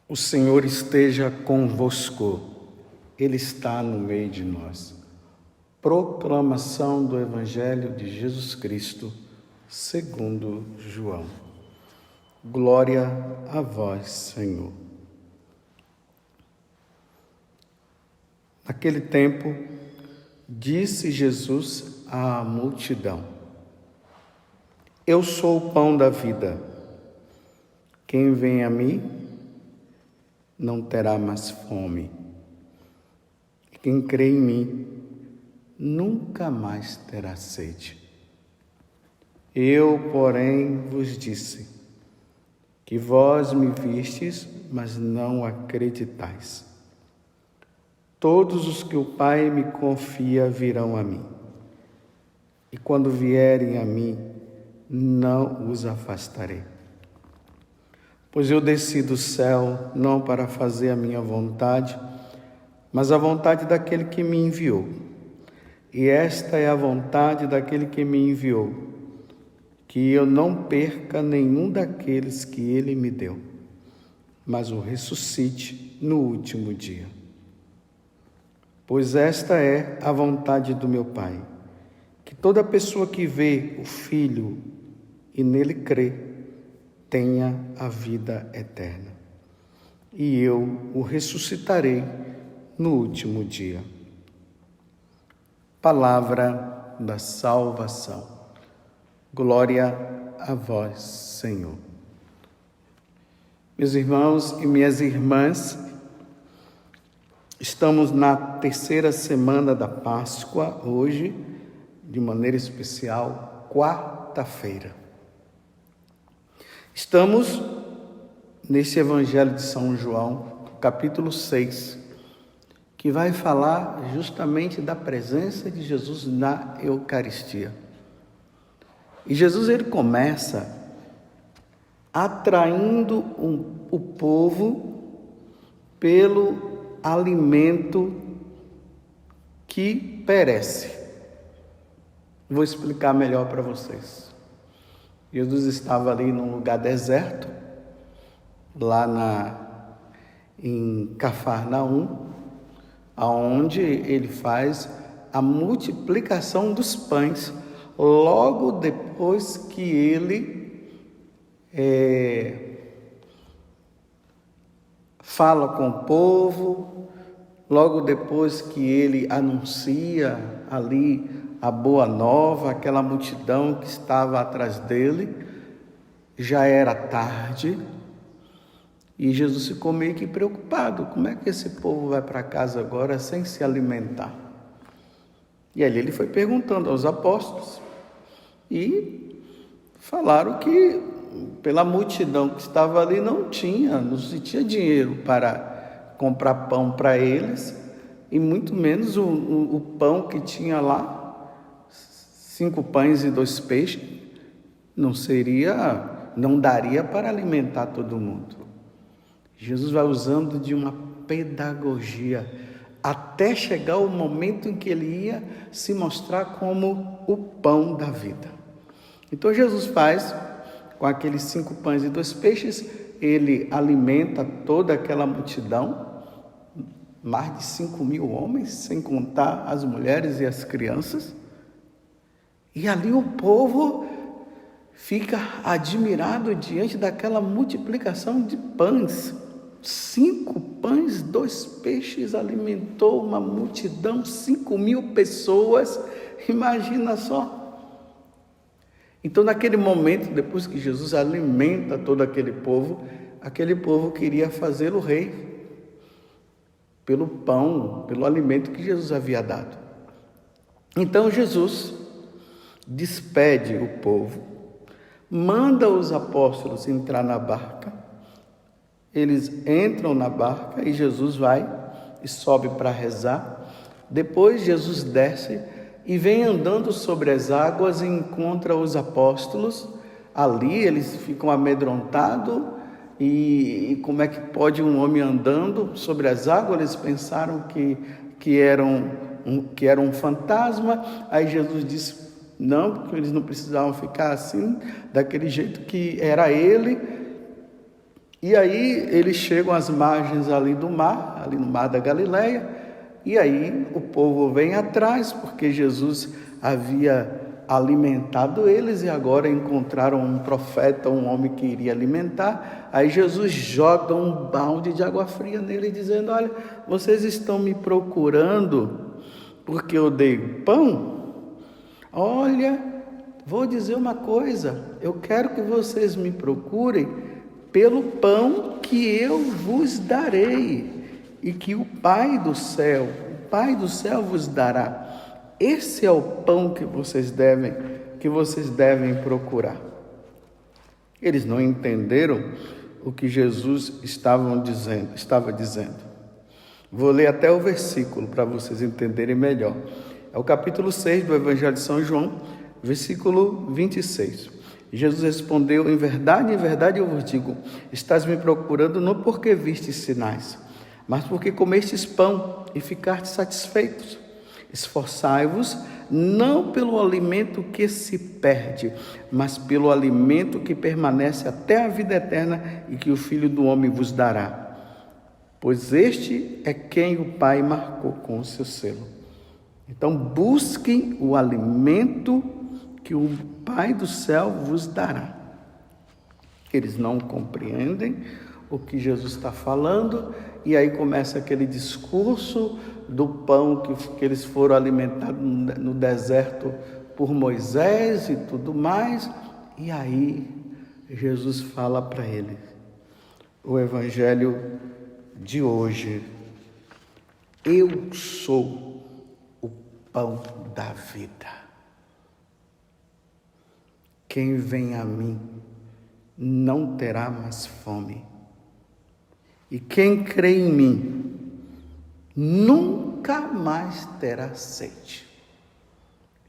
O Senhor esteja convosco, Ele está no meio de nós. Proclamação do Evangelho de Jesus Cristo, segundo João. Glória a vós, Senhor. Naquele tempo, disse Jesus à multidão: Eu sou o pão da vida. Quem vem a mim não terá mais fome. Quem crê em mim nunca mais terá sede. Eu, porém, vos disse que vós me vistes, mas não acreditais. Todos os que o Pai me confia virão a mim, e quando vierem a mim, não os afastarei. Pois eu desci do céu não para fazer a minha vontade, mas a vontade daquele que me enviou. E esta é a vontade daquele que me enviou, que eu não perca nenhum daqueles que ele me deu, mas o ressuscite no último dia. Pois esta é a vontade do meu Pai, que toda pessoa que vê o Filho e nele crê, tenha a vida eterna, e eu o ressuscitarei no último dia. Palavra da salvação. Glória a vós, Senhor. Meus irmãos e minhas irmãs, estamos na terceira semana da Páscoa, hoje, de maneira especial, quarta-feira. Estamos nesse Evangelho de São João, capítulo 6, que vai falar justamente da presença de Jesus na Eucaristia. E Jesus, ele começa atraindo o povo pelo alimento que perece. Vou explicar melhor para vocês. Jesus estava ali num lugar deserto, lá em Cafarnaum, aonde ele faz a multiplicação dos pães, logo depois que ele fala com o povo, logo depois que ele anuncia ali a boa nova, aquela multidão que estava atrás dele. Já era tarde e Jesus ficou meio que preocupado. Como é que esse povo vai para casa agora sem se alimentar? E ali ele foi perguntando aos apóstolos e falaram que pela multidão que estava ali não tinha dinheiro para comprar pão para eles, e muito menos o pão que tinha lá, 5 pães e 2 peixes, não daria para alimentar todo mundo. Jesus vai usando de uma pedagogia até chegar o momento em que ele ia se mostrar como o pão da vida. Então Jesus faz, com aqueles 5 pães e 2 peixes, ele alimenta toda aquela multidão, mais de 5.000 homens, sem contar as mulheres e as crianças. E ali o povo fica admirado diante daquela multiplicação de pães. 5 pães, 2 peixes, alimentou uma multidão, 5.000 pessoas, imagina só. Então, naquele momento, depois que Jesus alimenta todo aquele povo queria fazê-lo rei, pelo pão, pelo alimento que Jesus havia dado. Então, Jesus despede o povo, manda os apóstolos entrar na barca, eles entram na barca e Jesus vai e sobe para rezar. Depois Jesus desce e vem andando sobre as águas e encontra os apóstolos. Ali eles ficam amedrontados, e como é que pode um homem andando sobre as águas? Eles pensaram que era um fantasma. Aí Jesus disse: não, porque eles não precisavam ficar assim, daquele jeito, que era ele. E aí eles chegam às margens ali do mar, ali no mar da Galileia, e aí o povo vem atrás, porque Jesus havia alimentado eles e agora encontraram um profeta, um homem que iria alimentar. Aí Jesus joga um balde de água fria nele, dizendo: olha, vocês estão me procurando porque eu dei pão? Olha, vou dizer uma coisa, eu quero que vocês me procurem pelo pão que eu vos darei e que o Pai do céu vos dará. Esse é o pão que vocês devem procurar. Eles não entenderam o que Jesus estava dizendo. Vou ler até o versículo para vocês entenderem melhor. É o capítulo 6 do Evangelho de São João, versículo 26. Jesus respondeu: em verdade eu vos digo, estás me procurando não porque vistes sinais, mas porque comestes pão e ficastes satisfeitos. Esforçai-vos não pelo alimento que se perde, mas pelo alimento que permanece até a vida eterna e que o Filho do Homem vos dará. Pois este é quem o Pai marcou com o seu selo. Então busquem o alimento que o Pai do céu vos dará. Eles não compreendem o que Jesus está falando, e aí começa aquele discurso do pão que eles foram alimentados no deserto por Moisés e tudo mais. E aí Jesus fala para eles, o evangelho de hoje: eu sou o pão da vida. Quem vem a mim não terá mais fome. E quem crê em mim nunca mais terá sede.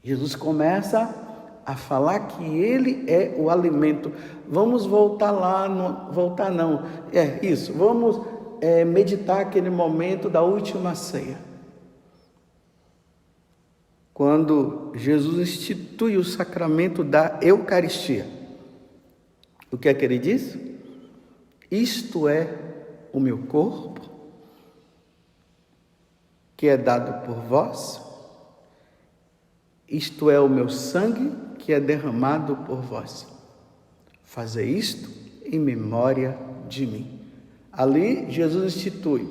Jesus começa a falar que ele é o alimento. Vamos voltar lá, vamos meditar aquele momento da última ceia. Quando Jesus institui o sacramento da Eucaristia. O que é que ele diz? Isto é o meu corpo, que é dado por vós. Isto é o meu sangue, que é derramado por vós. Fazei isto em memória de mim. Ali, Jesus institui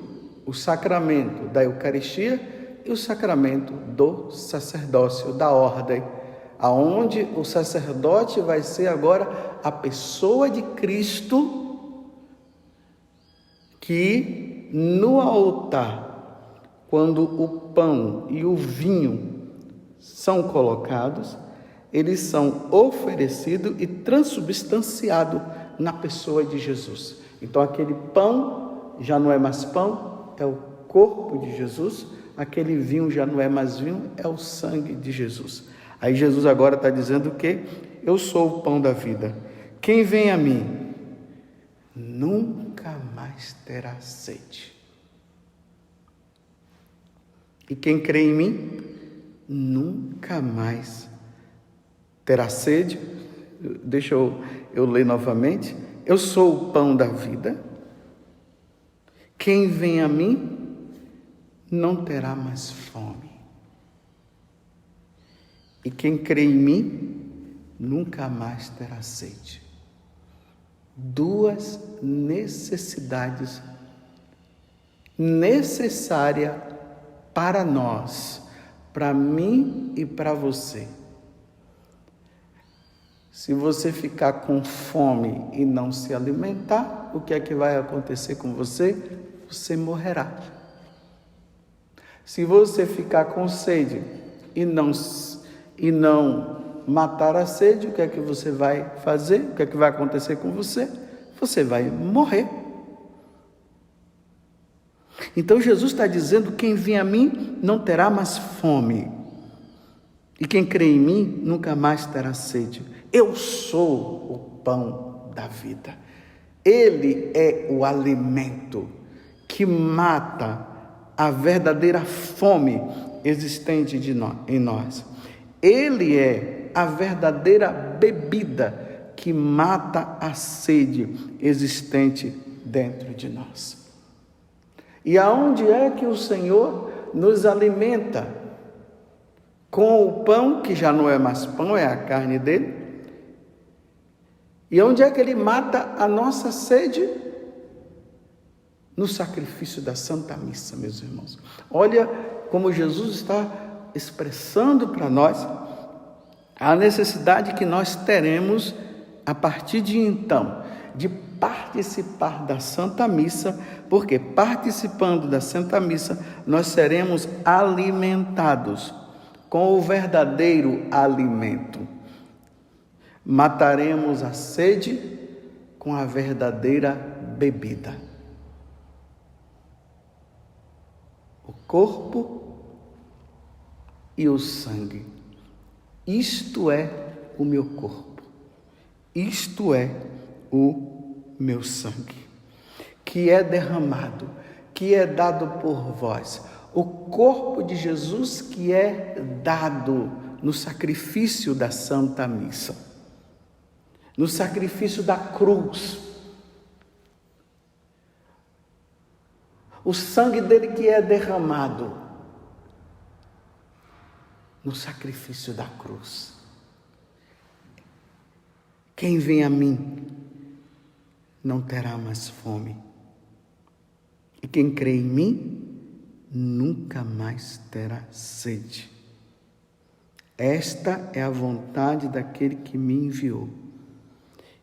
o sacramento da Eucaristia e o sacramento do sacerdócio, da ordem, aonde o sacerdote vai ser agora a pessoa de Cristo, que no altar, quando o pão e o vinho são colocados, eles são oferecidos e transubstanciados na pessoa de Jesus. Então aquele pão já não é mais pão, é o corpo de Jesus. Aquele vinho já não é mais vinho, é o sangue de Jesus. Aí Jesus agora está dizendo que eu sou o pão da vida. Quem vem a mim nunca mais terá sede. E quem crê em mim nunca mais terá sede. Deixa eu ler novamente. Eu sou o pão da vida. Quem vem a mim não terá mais fome. E quem crê em mim nunca mais terá sede. Duas necessidades necessárias para nós, para mim e para você. Se você ficar com fome e não se alimentar, o que é que vai acontecer com você? Você morrerá. Se você ficar com sede e não matar a sede, o que é que você vai fazer? O que é que vai acontecer com você? Você vai morrer. Então Jesus está dizendo: quem vem a mim não terá mais fome. E quem crê em mim nunca mais terá sede. Eu sou o pão da vida. Ele é o alimento que mata a verdadeira fome existente em nós. Ele é a verdadeira bebida que mata a sede existente dentro de nós. E aonde é que o Senhor nos alimenta? Com o pão, que já não é mais pão, é a carne dele. E onde é que ele mata a nossa sede? No sacrifício da Santa Missa, meus irmãos. Olha como Jesus está expressando para nós a necessidade que nós teremos, a partir de então, de participar da Santa Missa, porque participando da Santa Missa, nós seremos alimentados com o verdadeiro alimento. Mataremos a sede com a verdadeira bebida. O corpo e o sangue. Isto é o meu corpo. Isto é o meu sangue, que é derramado, que é dado por vós. O corpo de Jesus que é dado no sacrifício da Santa Missa, no sacrifício da cruz. O sangue dele que é derramado no sacrifício da cruz. Quem vem a mim não terá mais fome. E quem crê em mim nunca mais terá sede. Esta é a vontade daquele que me enviou,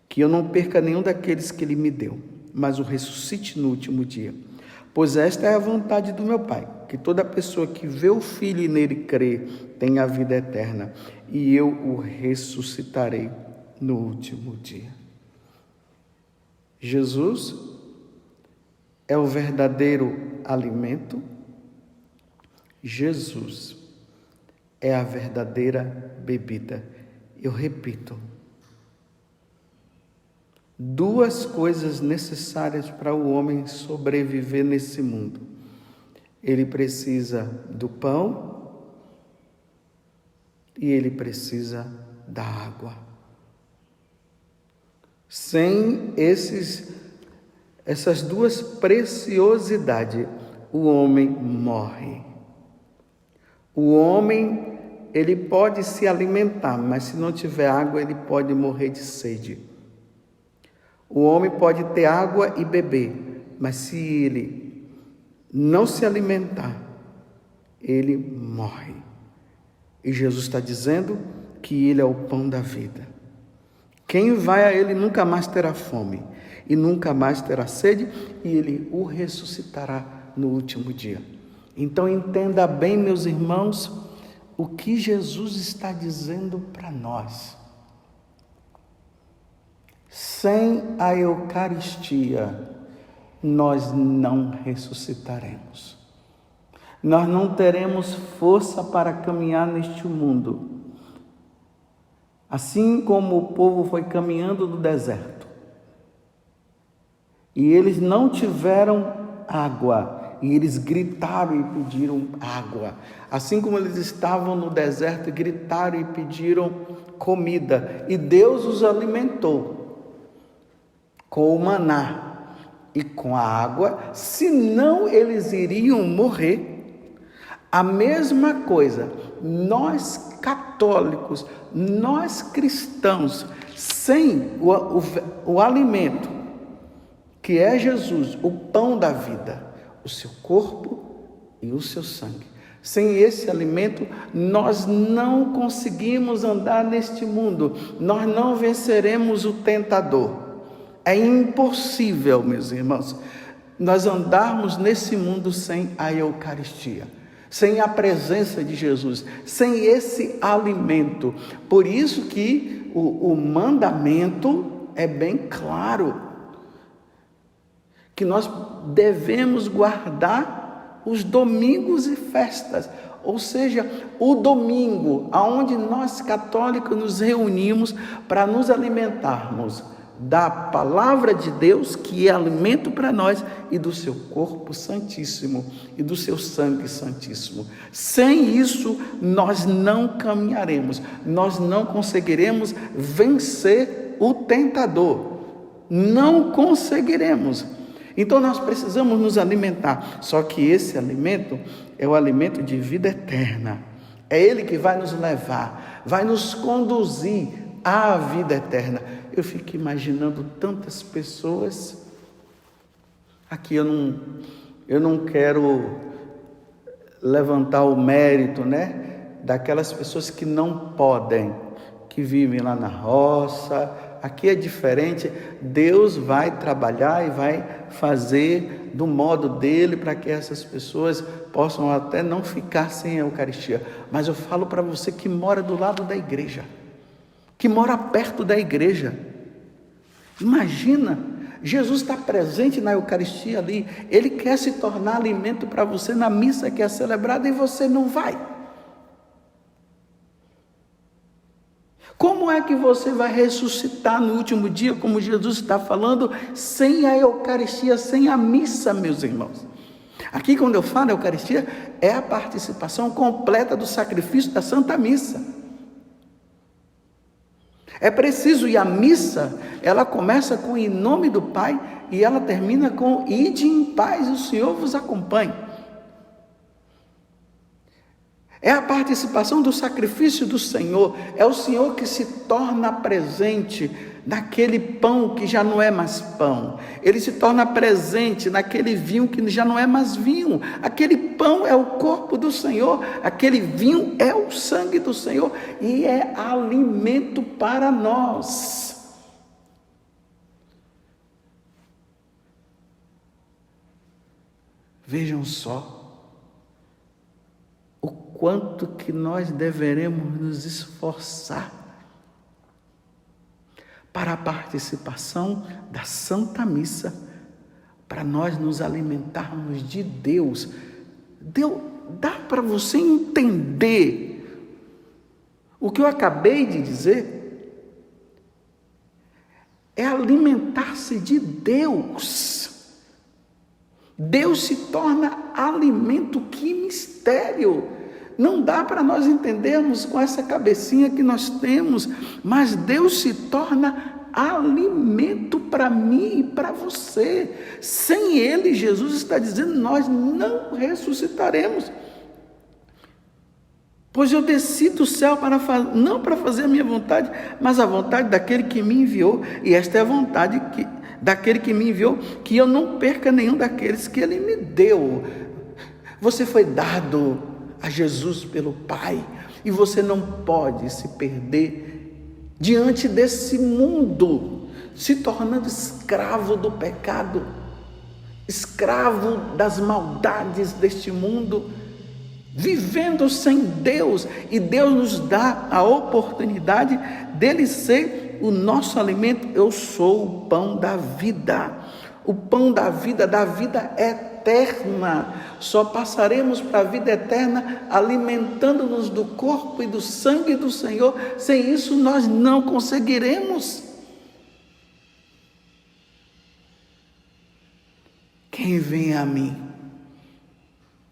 que eu não perca nenhum daqueles que ele me deu, mas o ressuscite no último dia. Pois esta é a vontade do meu Pai, que toda pessoa que vê o Filho e nele crê tenha a vida eterna, e eu o ressuscitarei no último dia. Jesus é o verdadeiro alimento. Jesus é a verdadeira bebida. Eu repito, duas coisas necessárias para o homem sobreviver nesse mundo. Ele precisa do pão e ele precisa da água. Sem essas duas preciosidades, o homem morre. O homem, ele pode se alimentar, mas se não tiver água, ele pode morrer de sede. O homem pode ter água e beber, mas se ele não se alimentar, ele morre. E Jesus está dizendo que ele é o pão da vida. Quem vai a ele nunca mais terá fome e nunca mais terá sede, e ele o ressuscitará no último dia. Então entenda bem, meus irmãos, o que Jesus está dizendo para nós. Sem a Eucaristia, nós não ressuscitaremos. Nós não teremos força para caminhar neste mundo. Assim como o povo foi caminhando no deserto, e eles não tiveram água, e eles gritaram e pediram água. Assim como eles estavam no deserto, gritaram e pediram comida, e Deus os alimentou com o maná e com a água, senão eles iriam morrer. A mesma coisa, nós católicos, nós cristãos, sem o alimento, que é Jesus, o pão da vida, o seu corpo e o seu sangue. Sem esse alimento, nós não conseguimos andar neste mundo, nós não venceremos o tentador. É impossível, meus irmãos, nós andarmos nesse mundo sem a Eucaristia, sem a presença de Jesus, sem esse alimento. Por isso que o mandamento é bem claro, que nós devemos guardar os domingos e festas, ou seja, o domingo, aonde nós católicos nos reunimos para nos alimentarmos da palavra de Deus, que é alimento para nós, e do seu corpo santíssimo e do seu sangue santíssimo. Sem isso, nós não caminharemos, nós não conseguiremos vencer o tentador, não conseguiremos. Então nós precisamos nos alimentar, só que esse alimento é o alimento de vida eterna. É Ele que vai nos levar, vai nos conduzir à vida eterna. Eu fico imaginando tantas pessoas, aqui eu não quero levantar o mérito, daquelas pessoas que não podem, que vivem lá na roça. Aqui é diferente, Deus vai trabalhar e vai fazer do modo dele para que essas pessoas possam até não ficar sem a Eucaristia. Mas eu falo para você que mora do lado da igreja, que mora perto da igreja. Imagina, Jesus está presente na Eucaristia ali, Ele quer se tornar alimento para você na missa que é celebrada e você não vai. Como é que você vai ressuscitar no último dia, como Jesus está falando, sem a Eucaristia, sem a missa, meus irmãos? Aqui, quando eu falo Eucaristia, é a participação completa do sacrifício da Santa Missa. É preciso, e a missa, ela começa com em nome do Pai, e ela termina com ide em paz, o Senhor vos acompanhe. É a participação do sacrifício do Senhor, é o Senhor que se torna presente naquele pão que já não é mais pão, Ele se torna presente naquele vinho que já não é mais vinho. Aquele pão é o corpo do Senhor, aquele vinho é o sangue do Senhor e é alimento para nós. Vejam só o quanto que nós deveremos nos esforçar para a participação da Santa Missa, para nós nos alimentarmos de Deus. Dá para você entender o que eu acabei de dizer? É alimentar-se de Deus. Deus se torna alimento, que mistério! Não dá para nós entendermos com essa cabecinha que nós temos, mas Deus se torna alimento para mim e para você. Sem Ele, Jesus está dizendo, nós não ressuscitaremos. Pois eu desci do céu não para fazer a minha vontade, mas a vontade daquele que me enviou, e esta é a vontade daquele que me enviou, que eu não perca nenhum daqueles que Ele me deu. Você foi dado a Jesus pelo Pai, e você não pode se perder diante desse mundo, se tornando escravo do pecado, escravo das maldades deste mundo, vivendo sem Deus, e Deus nos dá a oportunidade dele ser o nosso alimento. Eu sou o pão da vida, o pão da vida eterna. Só passaremos para a vida eterna alimentando-nos do corpo e do sangue do Senhor. Sem isso nós não conseguiremos. Quem vem a mim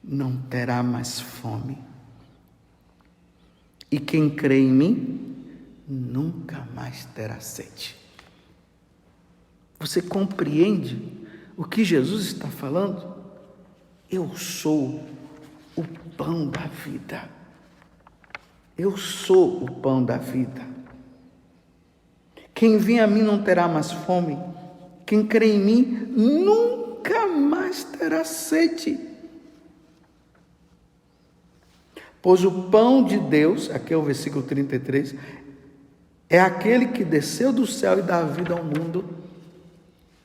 não terá mais fome, e quem crê em mim nunca mais terá sede. Você compreende o que Jesus está falando? Eu sou o pão da vida. Eu sou o pão da vida. Quem vem a mim não terá mais fome. Quem crê em mim nunca mais terá sede. Pois o pão de Deus, aqui é o versículo 33, é aquele que desceu do céu e dá vida ao mundo.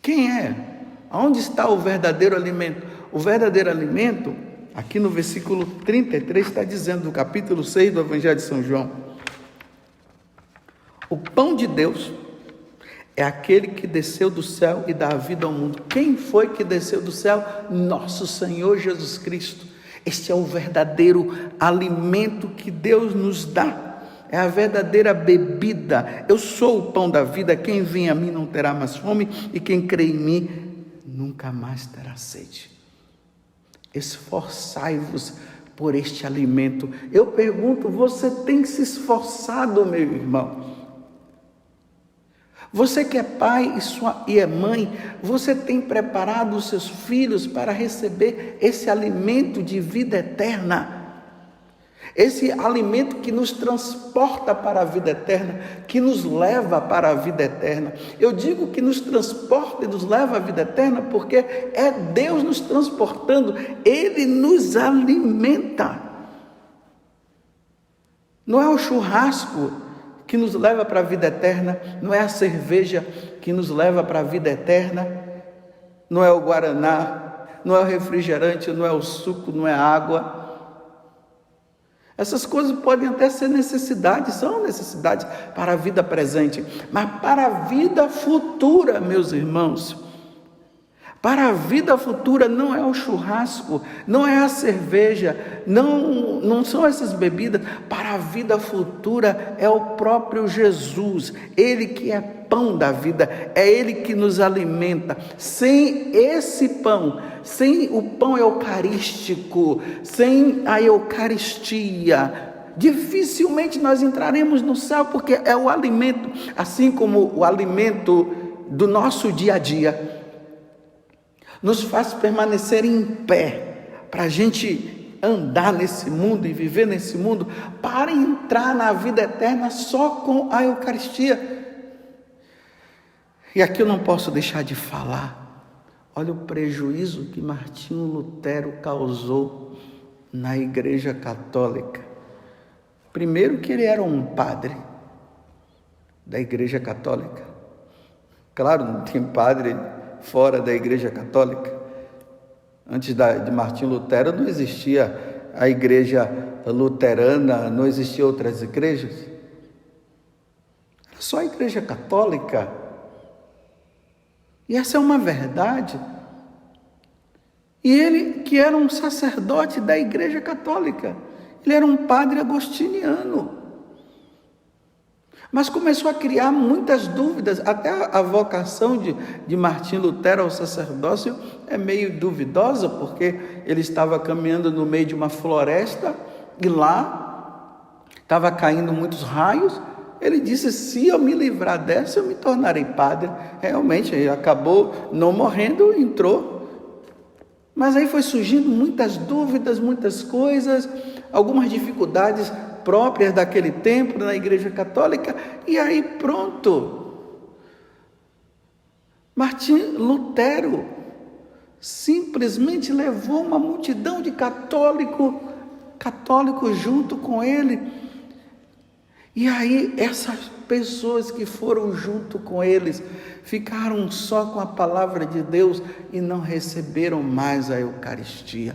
Quem é? Onde está o verdadeiro alimento? O verdadeiro alimento, aqui no versículo 33, está dizendo, no capítulo 6 do Evangelho de São João: o pão de Deus é aquele que desceu do céu e dá vida ao mundo. Quem foi que desceu do céu? Nosso Senhor Jesus Cristo. Este é o verdadeiro alimento que Deus nos dá, é a verdadeira bebida. Eu sou o pão da vida, quem vem a mim não terá mais fome, e quem crê em mim nunca mais terá sede. Esforçai-vos por este alimento. Eu pergunto, você tem se esforçado, meu irmão? Você que é pai e é mãe, você tem preparado os seus filhos para receber esse alimento de vida eterna. Esse alimento que nos transporta para a vida eterna, que nos leva para a vida eterna. Eu digo que nos transporta e nos leva à vida eterna porque é Deus nos transportando, Ele nos alimenta. Não é o churrasco que nos leva para a vida eterna, não é a cerveja que nos leva para a vida eterna, não é o guaraná, não é o refrigerante, não é o suco, não é a água. Essas coisas podem até ser necessidades, são necessidades para a vida presente, mas para a vida futura, meus irmãos, para a vida futura não é o churrasco, não é a cerveja, não são essas bebidas. Para a vida futura é o próprio Jesus, Ele que é pão da vida, é Ele que nos alimenta. Sem esse pão, sem o pão eucarístico, sem a Eucaristia, dificilmente nós entraremos no céu, porque é o alimento, assim como o alimento do nosso dia a dia, nos faz permanecer em pé, para a gente andar nesse mundo e viver nesse mundo, para entrar na vida eterna só com a Eucaristia. E aqui eu não posso deixar de falar, olha o prejuízo que Martinho Lutero causou na Igreja Católica. Primeiro que ele era um padre da Igreja Católica. Claro, não tem padre fora da Igreja Católica. Antes de Martinho Lutero não existia a Igreja Luterana, não existiam outras igrejas. Era só a Igreja Católica. E essa é uma verdade. E ele, que era um sacerdote da Igreja Católica, ele era um padre agostiniano. Mas começou a criar muitas dúvidas, até a vocação de Martinho Lutero ao sacerdócio é meio duvidosa, porque ele estava caminhando no meio de uma floresta e lá estava caindo muitos raios. Ele disse, se eu me livrar dessa, eu me tornarei padre. Realmente, ele acabou não morrendo, entrou. Mas aí foi surgindo muitas dúvidas, muitas coisas, algumas dificuldades próprias daquele tempo na Igreja Católica, e aí pronto. Martinho Lutero simplesmente levou uma multidão de católicos junto com ele. E aí essas pessoas que foram junto com eles ficaram só com a palavra de Deus e não receberam mais a Eucaristia.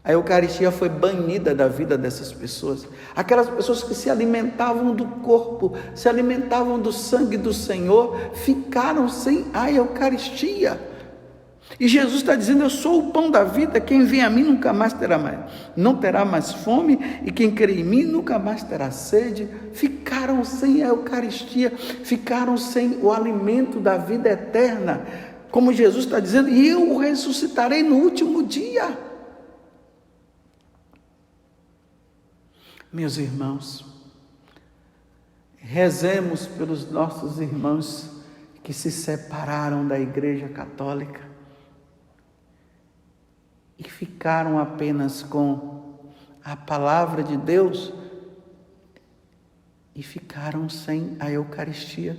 A Eucaristia foi banida da vida dessas pessoas. Aquelas pessoas que se alimentavam do corpo, se alimentavam do sangue do Senhor, ficaram sem a Eucaristia. E Jesus está dizendo, eu sou o pão da vida, quem vem a mim não terá mais fome, e quem crê em mim nunca mais terá sede. Ficaram sem a Eucaristia, ficaram sem o alimento da vida eterna. Como Jesus está dizendo, e eu o ressuscitarei no último dia. Meus irmãos, rezemos pelos nossos irmãos que se separaram da Igreja Católica e ficaram apenas com a palavra de Deus e ficaram sem a Eucaristia.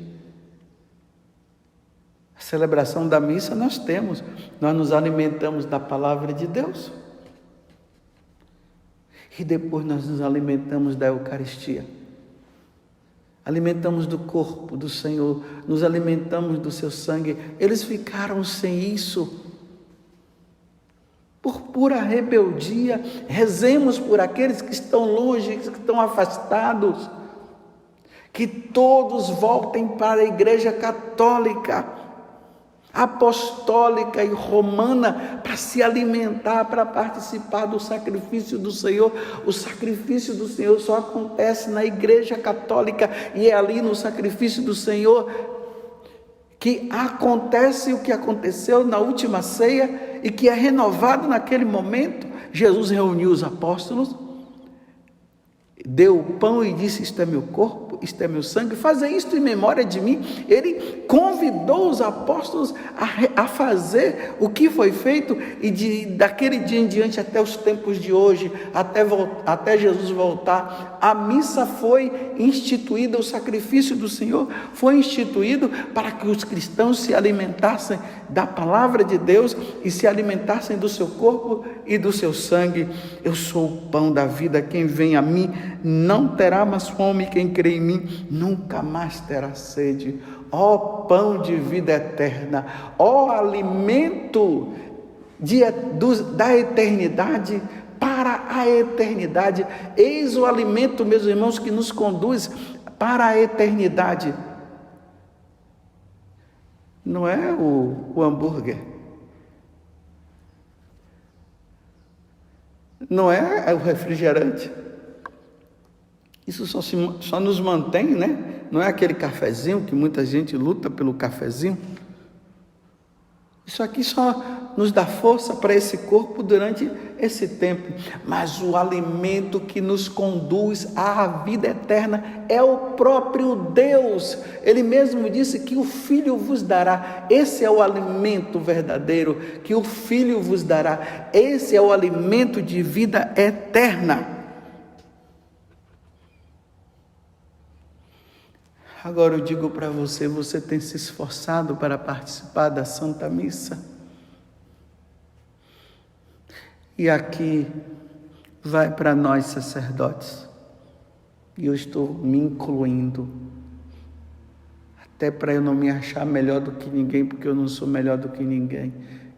A celebração da missa nós nos alimentamos da palavra de Deus. E depois nós nos alimentamos da Eucaristia. Alimentamos do corpo do Senhor, nos alimentamos do seu sangue. Eles ficaram sem isso. Por pura rebeldia, rezemos por aqueles que estão longe, que estão afastados. Que todos voltem para a Igreja Católica, apostólica e romana, para se alimentar, para participar do sacrifício do Senhor. O sacrifício do Senhor só acontece na Igreja Católica, e é ali no sacrifício do Senhor que acontece o que aconteceu na última ceia e que é renovado naquele momento. Jesus reuniu os apóstolos, deu o pão e disse, isto é meu corpo, isto é meu sangue, fazei isto em memória de mim. Ele convidou os apóstolos a fazer o que foi feito, e daquele dia em diante até os tempos de hoje, até Jesus voltar, a missa foi instituída, o sacrifício do Senhor foi instituído para que os cristãos se alimentassem da palavra de Deus e se alimentassem do seu corpo e do seu sangue. Eu sou o pão da vida, quem vem a mim não terá mais fome, quem crê em mim nunca mais terá sede. Ó pão de vida eterna, ó alimento da eternidade para a eternidade. Eis o alimento, meus irmãos, que nos conduz para a eternidade. Não é o hambúrguer, não é o refrigerante. Isso só nos mantém, né? Não é aquele cafezinho que muita gente luta pelo cafezinho. Isso aqui só nos dá força para esse corpo durante esse tempo. Mas o alimento que nos conduz à vida eterna é o próprio Deus. Ele mesmo disse que o Filho vos dará. Esse é o alimento verdadeiro que o Filho vos dará. Esse é o alimento de vida eterna. Agora eu digo para você, você tem se esforçado para participar da Santa Missa? E aqui vai para nós sacerdotes, e eu estou me incluindo, até para eu não me achar melhor do que ninguém, porque eu não sou melhor do que ninguém.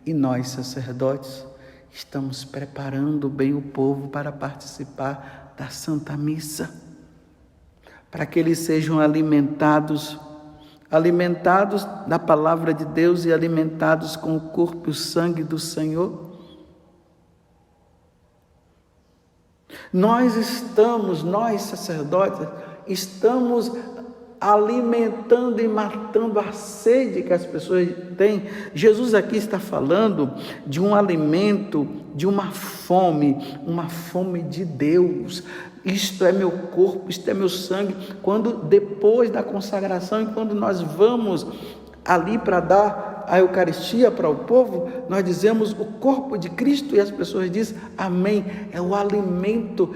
E nós sacerdotes estamos preparando bem o povo para participar da Santa Missa, para que eles sejam alimentados da palavra de Deus e alimentados com o corpo e o sangue do Senhor. Nós sacerdotes, estamos alimentando e matando a sede que as pessoas têm. Jesus aqui está falando de um alimento, de uma fome de Deus. Isto é meu corpo, isto é meu sangue. Quando depois da consagração, e quando nós vamos ali para dar a Eucaristia para o povo, nós dizemos o corpo de Cristo, e as pessoas dizem amém. É o alimento.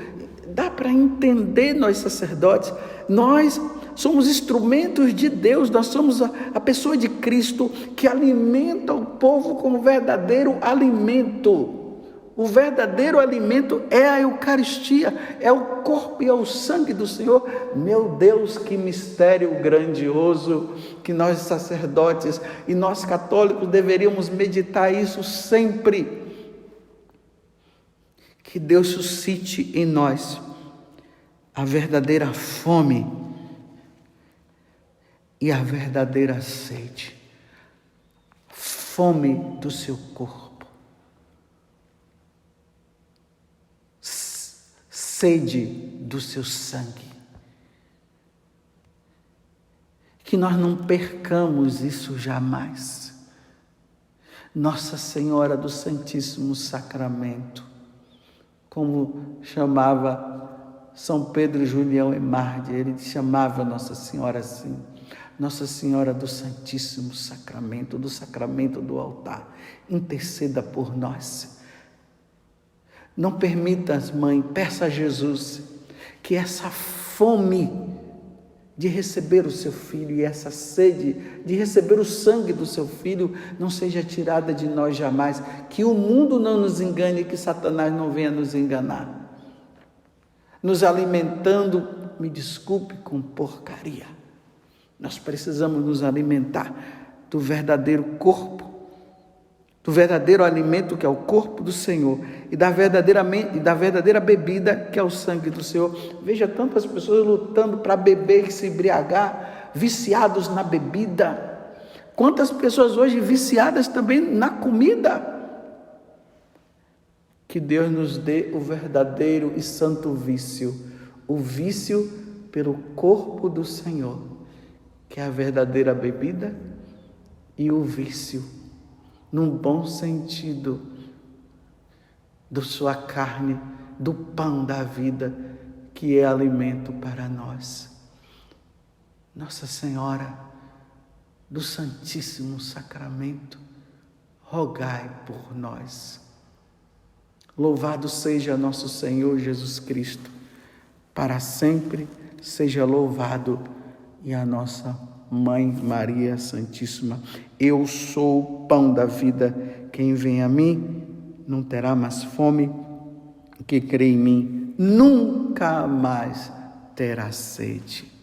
Dá para entender, nós sacerdotes, nós somos instrumentos de Deus, nós somos a pessoa de Cristo que alimenta o povo com o verdadeiro alimento. O verdadeiro alimento é a Eucaristia, é o corpo e é o sangue do Senhor. Meu Deus, que mistério grandioso, que nós sacerdotes e nós católicos deveríamos meditar isso sempre. Que Deus suscite em nós a verdadeira fome e a verdadeira sede. Fome do seu corpo. Sede do seu sangue. Que nós não percamos isso jamais. Nossa Senhora do Santíssimo Sacramento, como chamava São Pedro Julião Emardi, ele chamava Nossa Senhora assim, Nossa Senhora do Santíssimo Sacramento, do sacramento do altar, interceda por nós. Não permita, mãe, peça a Jesus que essa fome de receber o seu filho e essa sede de receber o sangue do seu filho não seja tirada de nós jamais, que o mundo não nos engane, que Satanás não venha nos enganar, nos alimentando, me desculpe, com porcaria. Nós precisamos nos alimentar do verdadeiro corpo, do verdadeiro alimento, que é o corpo do Senhor, e da verdadeira bebida, que é o sangue do Senhor. Veja tantas pessoas lutando para beber e se embriagar, viciados na bebida. Quantas pessoas hoje viciadas também na comida. Que Deus nos dê o verdadeiro e santo vício, o vício pelo corpo do Senhor, que é a verdadeira bebida, e o vício, num bom sentido, da sua carne, do pão da vida, que é alimento para nós. Nossa Senhora do Santíssimo Sacramento, rogai por nós. Louvado seja nosso Senhor Jesus Cristo, para sempre seja louvado, e a nossa Mãe Maria Santíssima. Eu sou o pão da vida, quem vem a mim não terá mais fome, que crê em mim nunca mais terá sede.